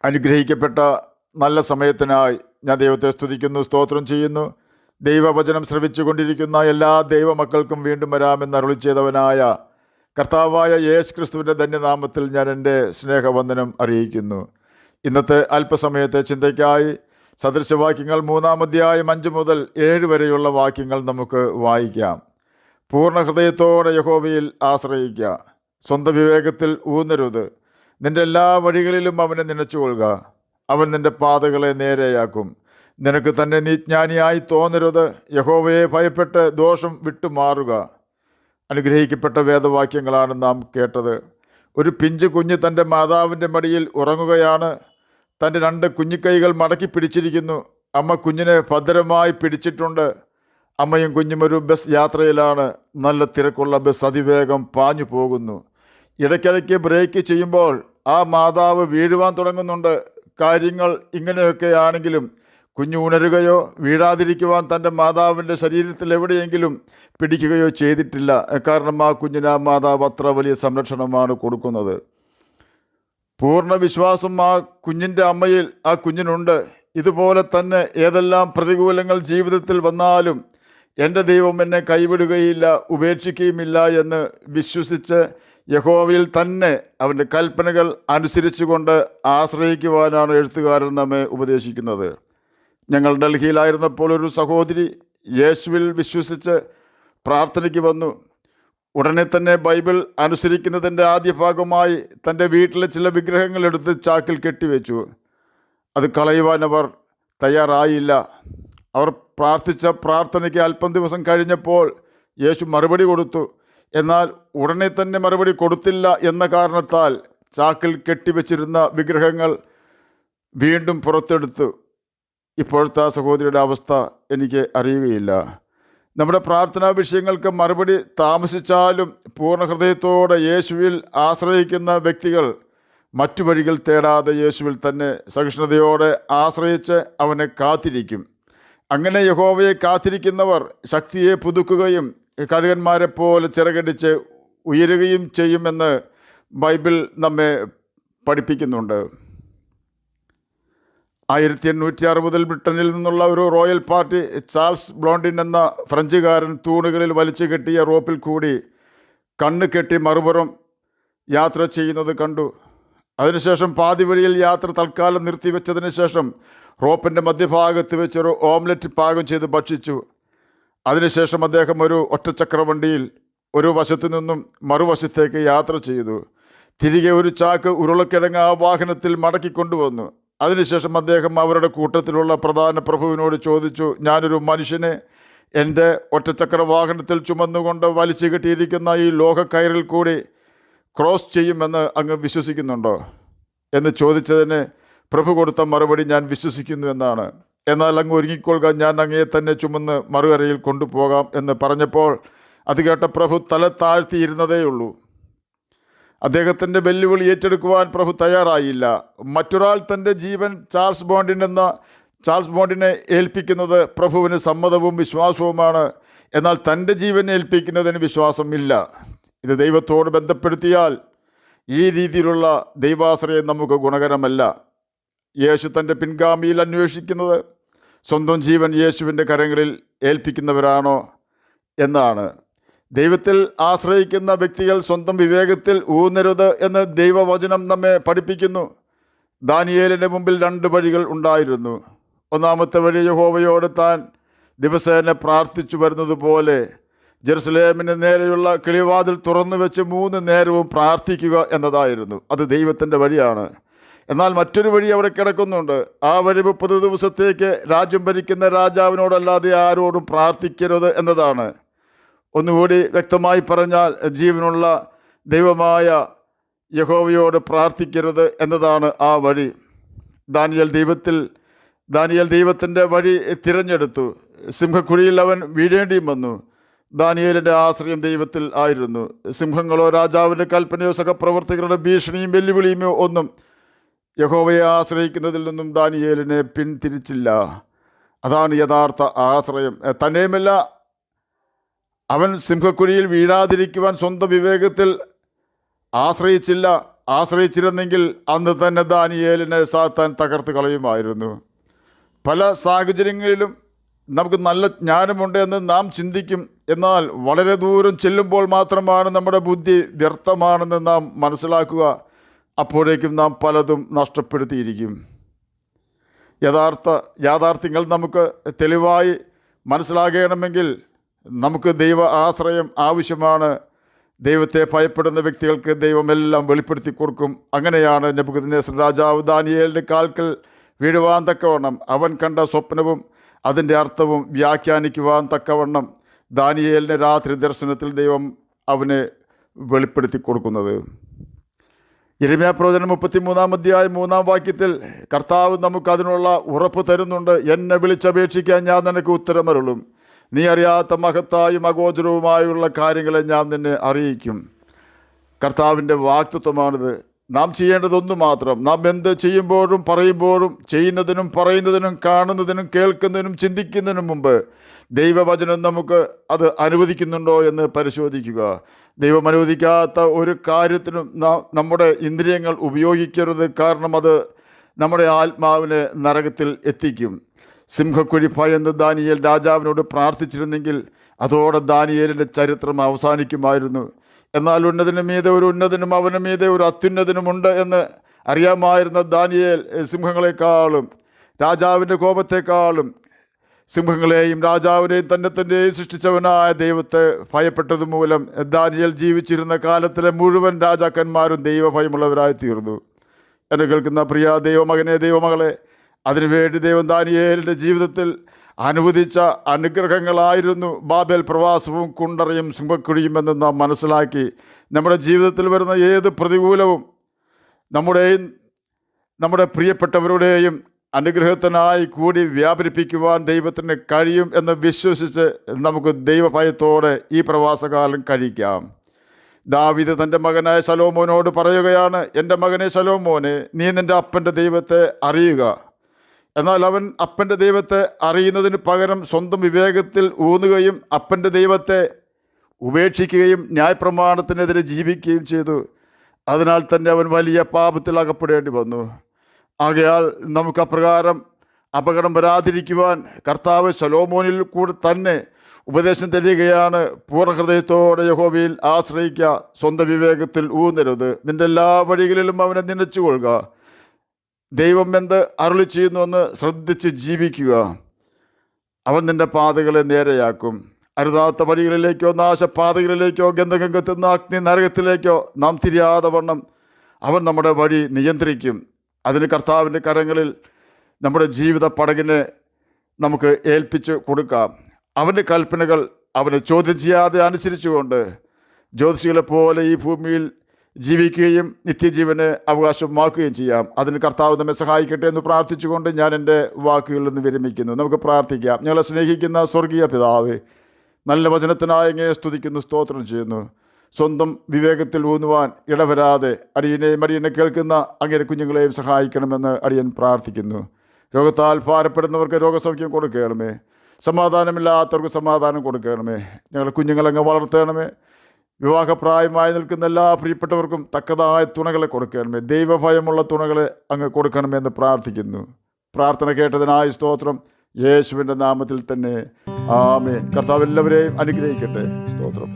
അനുഗ്രഹിക്കപ്പെട്ട നല്ല സമയത്തിനായി ഞാൻ ദൈവത്തെ സ്തുതിക്കുന്നു, സ്തോത്രം ചെയ്യുന്നു. ദൈവവചനം ശ്രവിച്ചുകൊണ്ടിരിക്കുന്ന എല്ലാ ദൈവമക്കൾക്കും വീണ്ടും വരാമെന്ന് അരുളി ചെയ്തവനായ കർത്താവായ യേശു ക്രിസ്തുവിൻ്റെ ധന്യനാമത്തിൽ ഞാൻ എൻ്റെ സ്നേഹവന്ദനം അറിയിക്കുന്നു. ഇന്നത്തെ അല്പസമയത്തെ ചിന്തയ്ക്കായി സദൃശവാക്യങ്ങൾ 3-ാം അധ്യായം 5 മുതൽ 7 വരെയുള്ള വാക്യങ്ങൾ നമുക്ക് വായിക്കാം. പൂർണ്ണ ഹൃദയത്തോടെ യഹോവയിൽ ആശ്രയിക്കുക, സ്വന്തം വിവേകത്തിൽ ഊന്നരുത്. നിന്റെ എല്ലാ വഴികളിലും അവനെ നനച്ചുകൊള്ളുക, അവൻ നിന്റെ പാതകളെ നേരെയാക്കും. നിനക്ക് തന്നെ നീ ജ്ഞാനിയായി തോന്നരുത്, യഹോവയെ ഭയപ്പെട്ട് ദോഷം വിട്ടുമാറുക. അനുഗ്രഹിക്കപ്പെട്ട വേദവാക്യങ്ങളാണ് നാം കേട്ടത്. ഒരു പിഞ്ചു കുഞ്ഞ് തൻ്റെ മാതാവിൻ്റെ മടിയിൽ ഉറങ്ങുകയാണ്. തൻ്റെ 2 കുഞ്ഞിക്കൈകൾ മടക്കി പിടിച്ചിരിക്കുന്നു. അമ്മ കുഞ്ഞിനെ ഭദ്രമായി പിടിച്ചിട്ടുണ്ട്. അമ്മയും കുഞ്ഞും ഒരു ബസ് യാത്രയിലാണ്. നല്ല തിരക്കുള്ള ബസ് അതിവേഗം പാഞ്ഞു പോകുന്നു. ഇടയ്ക്കിടയ്ക്ക് ബ്രേക്ക് ചെയ്യുമ്പോൾ ആ മാതാവ് വീഴുവാൻ തുടങ്ങുന്നുണ്ട്. കാര്യങ്ങൾ ഇങ്ങനെയൊക്കെയാണെങ്കിലും കുഞ്ഞു ഉണരുകയോ വീഴാതിരിക്കുവാൻ തൻ്റെ മാതാവിൻ്റെ ശരീരത്തിൽ എവിടെയെങ്കിലും പിടിക്കുകയോ ചെയ്തിട്ടില്ല. കാരണം ആ കുഞ്ഞിന് ആ മാതാവ് അത്ര വലിയ സംരക്ഷണമാണ് കൊടുക്കുന്നത്. പൂർണ്ണ വിശ്വാസം ആ കുഞ്ഞിൻ്റെ അമ്മയിൽ ആ കുഞ്ഞിനുണ്ട്. ഇതുപോലെ തന്നെ ഏതെല്ലാം പ്രതികൂലങ്ങൾ ജീവിതത്തിൽ വന്നാലും എൻ്റെ ദൈവം എന്നെ കൈവിടുകയില്ല, ഉപേക്ഷിക്കുകയുമില്ല എന്ന് വിശ്വസിച്ച് യഹോവയിൽ തന്നെ അവൻ്റെ കൽപ്പനകൾ അനുസരിച്ചുകൊണ്ട് ആശ്രയിക്കുവാനാണ് എഴുത്തുകാരൻ നമ്മെ ഉപദേശിക്കുന്നത്. ഞങ്ങൾ ഡൽഹിയിലായിരുന്നപ്പോൾ ഒരു സഹോദരി യേശുവിൽ വിശ്വസിച്ച് പ്രാർത്ഥനയ്ക്ക് വന്നു. ഉടനെ തന്നെ ബൈബിൾ അനുസരിക്കുന്നതിൻ്റെ ആദ്യ ഭാഗമായി തൻ്റെ വീട്ടിലെ ചില വിഗ്രഹങ്ങൾ എടുത്ത് ചാക്കിൽ കെട്ടിവെച്ചു. അത് കളയുവാൻ അവർ തയ്യാറായില്ല. അവർ പ്രാർത്ഥിച്ച പ്രാർത്ഥനയ്ക്ക് അല്പം ദിവസം കഴിഞ്ഞപ്പോൾ യേശു മറുപടി കൊടുത്തു. എന്നാൽ ഉടനെ തന്നെ മറുപടി കൊടുത്തില്ല എന്ന കാരണത്താൽ ചാക്കിൽ കെട്ടിവെച്ചിരുന്ന വിഗ്രഹങ്ങൾ വീണ്ടും പുറത്തെടുത്തു. ഇപ്പോഴത്തെ ആ സഹോദരിയുടെ അവസ്ഥ എനിക്ക് അറിയുകയില്ല. നമ്മുടെ പ്രാർത്ഥനാ വിഷയങ്ങൾക്ക് മറുപടി താമസിച്ചാലും പൂർണ്ണ ഹൃദയത്തോടെ യേശുവിൽ ആശ്രയിക്കുന്ന വ്യക്തികൾ മറ്റു വഴികൾ തേടാതെ യേശുവിൽ തന്നെ സഹിഷ്ണുതയോടെ ആശ്രയിച്ച് അവനെ കാത്തിരിക്കും. അങ്ങനെ യഹോവയെ കാത്തിരിക്കുന്നവർ ശക്തിയെ പുതുക്കുകയും കഴുകന്മാരെ പോലെ ചിറകടിച്ച് ഉയരുകയും ചെയ്യുമെന്ന് ബൈബിൾ നമ്മെ പഠിപ്പിക്കുന്നുണ്ട്. 1860 ബ്രിട്ടനിൽ നിന്നുള്ള ഒരു റോയൽ പാർട്ടി ചാൾസ് ബ്ലോണ്ടിൻ എന്ന ഫ്രഞ്ചുകാരൻ തൂണുകളിൽ വലിച്ചു കെട്ടിയ റോപ്പിൽ കൂടി കണ്ണ് കെട്ടി മറുപുറം യാത്ര ചെയ്യുന്നത് കണ്ടു. അതിനുശേഷം പാതി വഴിയിൽ യാത്ര തൽക്കാലം നിർത്തിവെച്ചതിന് ശേഷം റോപ്പിൻ്റെ മധ്യഭാഗത്ത് വെച്ചൊരു ഓംലെറ്റ് പാകം ചെയ്ത് ഭക്ഷിച്ചു. അതിനുശേഷം അദ്ദേഹം ഒരു ഒറ്റച്ചക്രവണ്ടിയിൽ ഒരു വശത്തു നിന്നും മറുവശത്തേക്ക് യാത്ര ചെയ്തു. തിരികെ ഒരു ചാക്ക് ഉരുളക്കിഴങ്ങ് ആ വാഹനത്തിൽ മടക്കിക്കൊണ്ടുവന്നു. അതിനുശേഷം അദ്ദേഹം അവരുടെ കൂട്ടത്തിലുള്ള പ്രധാന പ്രഭുവിനോട് ചോദിച്ചു, ഞാനൊരു മനുഷ്യനെ എൻ്റെ ഒറ്റച്ചക്ര വാഹനത്തിൽ ചുമന്നുകൊണ്ട് വലിച്ചു കെട്ടിയിരിക്കുന്ന ഈ ലോകക്കയറിൽ കൂടി ക്രോസ് ചെയ്യുമെന്ന് അങ്ങ് വിശ്വസിക്കുന്നുണ്ടോ എന്ന് ചോദിച്ചതിന് പ്രഭു കൊടുത്ത മറുപടി, ഞാൻ വിശ്വസിക്കുന്നു എന്നാണ്. എന്നാൽ അങ്ങ് ഒരുങ്ങിക്കൊള്ളുക, ഞാൻ അങ്ങയെ തന്നെ ചുമന്ന് മറുകരയിൽ കൊണ്ടുപോകാം എന്ന് പറഞ്ഞപ്പോൾ അത് കേട്ട പ്രഭു തല താഴ്ത്തിയിരുന്നതേയുള്ളൂ. അദ്ദേഹത്തിൻ്റെ വെല്ലുവിളി ഏറ്റെടുക്കുവാൻ പ്രഭു തയ്യാറായില്ല. മറ്റൊരാൾ തൻ്റെ ജീവൻ ചാൾസ് ബോണ്ടിനെ ഏൽപ്പിക്കുന്നത് പ്രഭുവിന് സമ്മതവും വിശ്വാസവുമാണ്. എന്നാൽ തൻ്റെ ജീവൻ ഏൽപ്പിക്കുന്നതിന് വിശ്വാസമില്ല. ഇത് ദൈവത്തോട് ബന്ധപ്പെടുത്തിയാൽ ഈ രീതിയിലുള്ള ദൈവാശ്രയം നമുക്ക് ഗുണകരമല്ല. യേശു തൻ്റെ പിൻഗാമിയിൽ അന്വേഷിക്കുന്നത് സ്വന്തം ജീവൻ യേശുവിൻ്റെ കരങ്ങളിൽ ഏൽപ്പിക്കുന്നവരാണോ എന്നാണ്. ദൈവത്തിൽ ആശ്രയിക്കുന്ന വ്യക്തികൾ സ്വന്തം വിവേകത്തിൽ ഊന്നരുത് എന്ന് ദൈവവചനം നമ്മെ പഠിപ്പിക്കുന്നു. ദാനിയേലിൻ്റെ മുമ്പിൽ 2 വഴികൾ ഉണ്ടായിരുന്നു. ഒന്നാമത്തെ വഴി യഹോവയോട് താൻ ദിവസേന പ്രാർത്ഥിച്ചു വരുന്നത് പോലെ ജെറുസലേമിന് നേരെയുള്ള കിളിവാതിൽ തുറന്നു വെച്ച് 3 നേരവും പ്രാർത്ഥിക്കുക എന്നതായിരുന്നു. അത് ദൈവത്തിൻ്റെ വഴിയാണ്. എന്നാൽ മറ്റൊരു വഴി അവിടെ കിടക്കുന്നുണ്ട്. ആ വഴി 30 ദിവസത്തേക്ക് രാജ്യം ഭരിക്കുന്ന രാജാവിനോടല്ലാതെ ആരോടും പ്രാർത്ഥിക്കരുത് എന്നതാണ്. ഒന്നുകൂടി വ്യക്തമായി പറഞ്ഞാൽ ജീവനുള്ള ദൈവമായ യഹോവയോട് പ്രാർത്ഥിക്കരുത് എന്നതാണ് ആ വഴി. ദാനിയേൽ ദൈവത്തിൻ്റെ വഴി തിരഞ്ഞെടുത്തു. സിംഹക്കുഴിയിൽ അവൻ വീഴേണ്ടിയും വന്നു. ദാനിയേലിൻ്റെ ആശ്രയം ദൈവത്തിൽ ആയിരുന്നു. സിംഹങ്ങളോ രാജാവിൻ്റെ കൽപ്പനയോ സഹപ്രവർത്തകരുടെ ഭീഷണിയും വെല്ലുവിളിയുമോ ഒന്നും യഹോവയെ ആശ്രയിക്കുന്നതിൽ നിന്നും ദാനിയേലിനെ പിന്തിരിച്ചില്ല. അതാണ് യഥാർത്ഥ ആശ്രയം. തന്നെയുമല്ല, അവൻ സിംഹക്കുഴിയിൽ വീഴാതിരിക്കുവാൻ സ്വന്തം വിവേകത്തിൽ ആശ്രയിച്ചില്ല. ആശ്രയിച്ചിരുന്നെങ്കിൽ അന്ന് തന്നെ ദാനിയേലിനെ സാത്താൻ തകർത്ത് കളയുമായിരുന്നു. പല സാഹചര്യങ്ങളിലും നമുക്ക് നല്ല ജ്ഞാനമുണ്ട് എന്ന് നാം ചിന്തിക്കും. എന്നാൽ വളരെ ദൂരം ചെല്ലുമ്പോൾ മാത്രമാണ് നമ്മുടെ ബുദ്ധി വ്യർത്ഥമാണെന്ന് നാം മനസ്സിലാക്കുക. അപ്പോഴേക്കും നാം പലതും നഷ്ടപ്പെടുത്തിയിരിക്കും. യാഥാർത്ഥ്യങ്ങൾ നമുക്ക് തെളിവായി മനസ്സിലാകണമെങ്കിൽ നമുക്ക് ദൈവ ആശ്രയം ആവശ്യമാണ്. ദൈവത്തെ ഭയപ്പെടുന്ന വ്യക്തികൾക്ക് ദൈവമെല്ലാം വെളിപ്പെടുത്തി കൊടുക്കും. അങ്ങനെയാണ് നെബൂഖദ്നേസർ രാജാവ് ദാനിയേലിൻ്റെ കാൽക്കൽ വീഴുവാൻ തക്കവണ്ണം അവൻ കണ്ട സ്വപ്നവും അതിൻ്റെ അർത്ഥവും വ്യാഖ്യാനിക്കുവാൻ തക്കവണ്ണം ദാനിയേലിൻ്റെ രാത്രി ദർശനത്തിൽ ദൈവം അവനെ വെളിപ്പെടുത്തി കൊടുക്കുന്നത്. യിരെമ്യാ പ്രവചനം 33 അധ്യായം 3 വാക്യത്തിൽ കർത്താവ് നമുക്ക് അതിനുള്ള ഉറപ്പ് തരുന്നുണ്ട്. എന്നെ വിളിച്ചപേക്ഷിക്കാൻ ഞാൻ നിനക്ക് ഉത്തരമരുളും. നീ അറിയാത്ത മഹത്തായും അഗോചരവുമായുള്ള കാര്യങ്ങളെ ഞാൻ നിന്നെ അറിയിക്കും. കർത്താവിൻ്റെ വാക്തത്വമാണിത്. നാം ചെയ്യേണ്ടതൊന്നു മാത്രം. നാം എന്ത് ചെയ്യുമ്പോഴും പറയുമ്പോഴും ചെയ്യുന്നതിനും പറയുന്നതിനും കാണുന്നതിനും കേൾക്കുന്നതിനും ചിന്തിക്കുന്നതിനും മുമ്പ് ദൈവവചനം നമുക്ക് അത് അനുവദിക്കുന്നുണ്ടോ എന്ന് പരിശോധിക്കുക. ദൈവം അനുവദിക്കാത്ത ഒരു കാര്യത്തിനും നമ്മുടെ ഇന്ദ്രിയങ്ങൾ ഉപയോഗിക്കരുത്. കാരണം അത് നമ്മുടെ ആത്മാവിനെ നരകത്തിൽ എത്തിക്കും. സിംഹക്കുഴി ഭയന്ന് ദാനിയേൽ രാജാവിനോട് പ്രാർത്ഥിച്ചിരുന്നെങ്കിൽ അതോടെ ദാനിയേലിൻ്റെ ചരിത്രം അവസാനിക്കുമായിരുന്നു. എന്നാൽ ഉന്നതന് മീതെ ഒരു ഉന്നതനും അവന് മീതെ ഒരു അത്യുന്നതനുമുണ്ട് എന്ന് അറിയാമായിരുന്ന ദാനിയേൽ സിംഹങ്ങളെക്കാളും രാജാവിൻ്റെ കോപത്തെക്കാളും സിംഹങ്ങളെയും രാജാവിനെയും തന്നെയും സൃഷ്ടിച്ചവനായ ദൈവത്തെ ഭയപ്പെട്ടതുമൂലം ദാനിയേൽ ജീവിച്ചിരുന്ന കാലത്തിലെ മുഴുവൻ രാജാക്കന്മാരും ദൈവഭയമുള്ളവരായി തീർന്നു. എന്നെ കേൾക്കുന്ന പ്രിയ ദൈവമകനെ, ദൈവമകളെ, അതിനുവേണ്ടി ദൈവം ദാനിയേലിൻ്റെ ജീവിതത്തിൽ അനുവദിച്ച അനുഗ്രഹങ്ങളായിരുന്നു ബാബേൽ പ്രവാസവും കുണ്ടറയും സിംഹക്കുഴിയും എന്ന് നാം മനസ്സിലാക്കി നമ്മുടെ ജീവിതത്തിൽ വരുന്ന ഏത് പ്രതികൂലവും നമ്മുടെ പ്രിയപ്പെട്ടവരുടെയും അനുഗ്രഹത്തിനായി കൂടി വ്യാപരിപ്പിക്കുവാൻ ദൈവത്തിന് കഴിയും എന്ന് വിശ്വസിച്ച് നമുക്ക് ദൈവഭയത്തോടെ ഈ പ്രവാസകാലം കഴിക്കാം. ദാവീദ് തൻ്റെ മകനായ ശലോമോനോട് പറയുകയാണ്, എൻ്റെ മകനെ ശലോമോനെ, നീ നിൻ്റെ അപ്പൻ്റെ ദൈവത്തെ അറിയുക. എന്നാൽ അവൻ അപ്പൻ്റെ ദൈവത്തെ അറിയുന്നതിന് പകരം സ്വന്തം വിവേകത്തിൽ ഊന്നുകയും അപ്പൻ്റെ ദൈവത്തെ ഉപേക്ഷിക്കുകയും ന്യായപ്രമാണത്തിനെതിരെ ജീവിക്കുകയും ചെയ്തു. അതിനാൽ തന്നെ അവൻ വലിയ പാപത്തിൽ അകപ്പെടേണ്ടി വന്നു. ആകയാൽ നമുക്ക് അപ്രകാരം അപകടം വരാതിരിക്കുവാൻ കർത്താവ് ശലോമോനിൽ കൂടെ തന്നെ ഉപദേശം തരികയാണ്. പൂർണ്ണഹൃദയത്തോടെ യഹോവയിൽ ആശ്രയിക്കുക, സ്വന്തം വിവേകത്തിൽ ഊന്നരുത്, നിൻ്റെ എല്ലാ വഴികളിലും അവനെ നനച്ചുകൊള്ളുക. ദൈവം എന്ത് അരുളി ചെയ്യുന്നുവെന്ന് ശ്രദ്ധിച്ച് ജീവിക്കുക. അവൻ നിൻ്റെ പാതകളെ നേരെയാക്കും. അരുതാത്ത വഴികളിലേക്കോ നാശപാതകളിലേക്കോ ഗന്ധകം കത്തുന്ന അഗ്നി നരകത്തിലേക്കോ നാം തിരിയാതെ വണ്ണം അവൻ നമ്മുടെ വഴി നിയന്ത്രിക്കും. അതിന് കർത്താവിൻ്റെ കരങ്ങളിൽ നമ്മുടെ ജീവിത പടകിനെ നമുക്ക് ഏൽപ്പിച്ച് കൊടുക്കാം. അവൻ്റെ കൽപ്പനകൾ അവനെ ചോദ്യം ചെയ്യാതെ അനുസരിച്ചുകൊണ്ട് ജ്യോതിഷികളെപ്പോലെ ഈ ഭൂമിയിൽ ജീവിക്കുകയും നിത്യജീവനെ അവകാശമാക്കുകയും ചെയ്യാം. അതിന് കർത്താവ് നമ്മെ സഹായിക്കട്ടെ എന്ന് പ്രാർത്ഥിച്ചുകൊണ്ട് ഞാൻ എൻ്റെ വാക്കുകളിൽ നിന്ന് വിരമിക്കുന്നു. നമുക്ക് പ്രാർത്ഥിക്കാം. ഞങ്ങളെ സ്നേഹിക്കുന്ന സ്വർഗീയ പിതാവേ, നല്ല വചനത്തിനായി അങ്ങയെ സ്തുതിക്കുന്നു, സ്തോത്രം ചെയ്യുന്നു. സ്വന്തം വിവേകത്തിൽ ഊന്നുവാൻ ഇടവരാതെ അടിയനെ കേൾക്കുന്ന അങ്ങയുടെ കുഞ്ഞുങ്ങളെയും സഹായിക്കണമെന്ന് അടിയൻ പ്രാർത്ഥിക്കുന്നു. രോഗത്താൽ ഭാരപ്പെടുന്നവർക്ക് രോഗസൗഖ്യം കൊടുക്കണമേ. സമാധാനമില്ലാത്തവർക്ക് സമാധാനം കൊടുക്കണമേ. ഞങ്ങളുടെ കുഞ്ഞുങ്ങളങ്ങ് വളർത്തണമേ. വിവാഹപ്രായമായി നിൽക്കുന്ന എല്ലാ പ്രിയപ്പെട്ടവർക്കും തക്കതായ തുണകളെ കൊടുക്കണമേ. ദൈവഭയമുള്ള തുണകളെ അങ്ങ് കൊടുക്കണമെന്ന് പ്രാർത്ഥിക്കുന്നു. പ്രാർത്ഥന കേട്ടതിനായി സ്തോത്രം. യേശുവിൻ്റെ നാമത്തിൽ തന്നെ ആമേൻ. കർത്താവ് എല്ലാവരെയും അനുഗ്രഹിക്കട്ടെ. സ്തോത്രം.